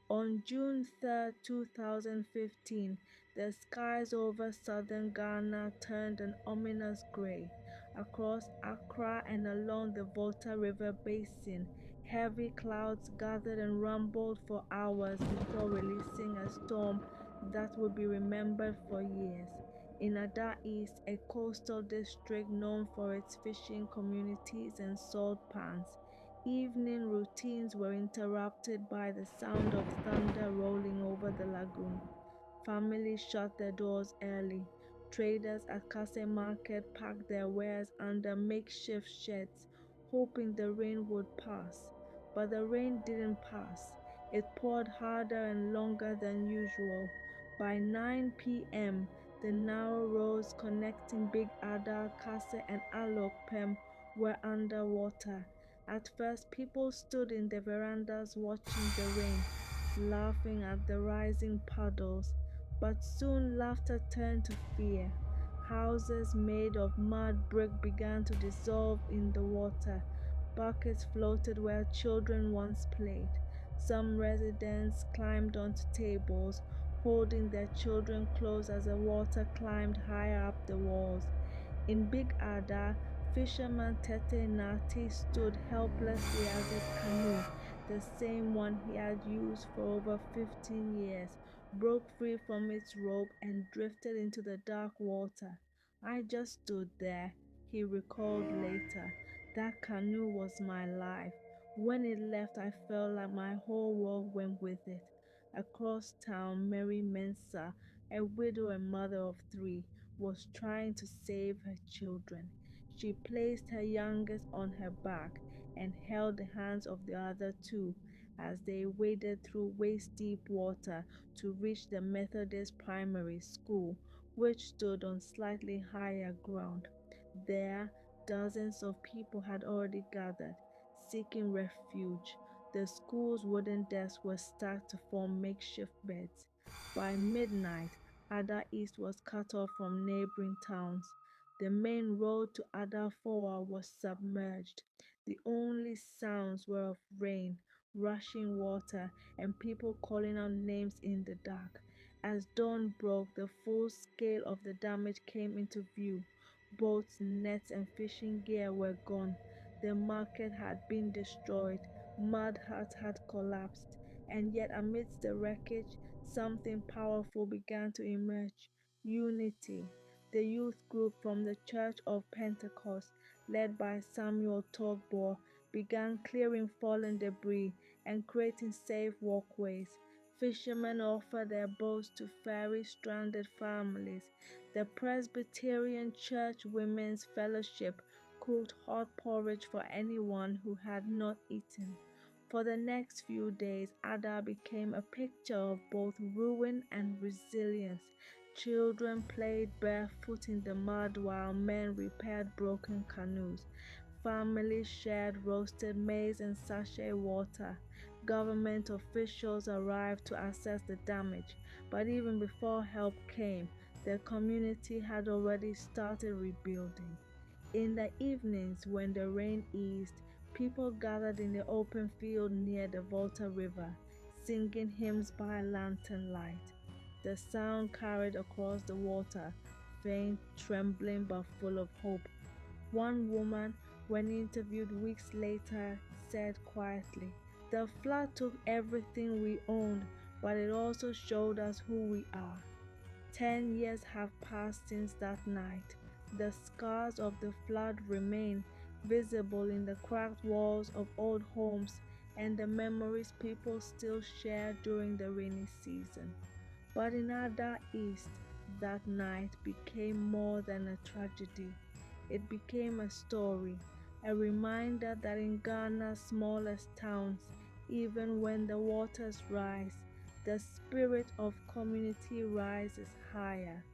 On June 3, 2015, the skies over southern Ghana turned an ominous gray. Across Accra and along the Volta River basin, heavy clouds gathered and rumbled for hours before releasing a storm that would be remembered for years. In Ada East, a coastal district known for its fishing communities and salt pans, evening routines were interrupted by the sound of thunder rolling over the lagoon. Families shut their doors early. Traders at Kase Market packed their wares under makeshift sheds, hoping the rain would pass. But the rain didn't pass. It poured harder and longer than usual. By 9 p.m., the narrow roads connecting Big Ada, Kase, and Alokpem were underwater. At first, people stood in the verandas watching the rain, laughing at the rising puddles. But soon laughter turned to fear. Houses made of mud brick began to dissolve in the water. Buckets floated where children once played. Some residents climbed onto tables, holding their children close as the water climbed higher up the walls. In Big Ada, fisherman Tetteh Nartey stood helplessly as his canoe, the same one he had used for over 15 years, broke free from its rope and drifted into the dark water. I just stood there, he recalled later. That canoe was my life. When it left, I felt like my whole world went with it. Across town, Mary Mensah, a widow and mother of three, was trying to save her children. She placed her youngest on her back and held the hands of the other two as they waded through waist-deep water to reach the Methodist primary school, which stood on slightly higher ground. There, dozens of people had already gathered, seeking refuge. The school's wooden desks were stacked to form makeshift beds. By midnight, Ada East was cut off from neighboring towns. The main road to Adafoa was submerged. The only sounds were of rain, rushing water, and people calling out names in the dark. As dawn broke, the full scale of the damage came into view. Boats, nets, and fishing gear were gone. The market had been destroyed. Mud huts had collapsed. And yet, amidst the wreckage, something powerful began to emerge: unity. The youth group from the Church of Pentecost, led by Samuel Togbo, began clearing fallen debris and creating safe walkways. Fishermen offered their boats to ferry stranded families. The Presbyterian Church Women's Fellowship cooked hot porridge for anyone who had not eaten. For the next few days, Ada became a picture of both ruin and resilience. Children played barefoot in the mud while men repaired broken canoes. Families shared roasted maize and sachet water. Government officials arrived to assess the damage, but even before help came, the community had already started rebuilding. In the evenings, when the rain eased, people gathered in the open field near the Volta River, singing hymns by lantern light. The sound carried across the water, faint, trembling, but full of hope. One woman, when interviewed weeks later, said quietly, "The flood took everything we owned, but it also showed us who we are." 10 years have passed since that night. The scars of the flood remain, visible in the cracked walls of old homes and the memories people still share during the rainy season. But in Ada East, that night became more than a tragedy. It became a story, a reminder that in Ghana's smallest towns, even when the waters rise, the spirit of community rises higher.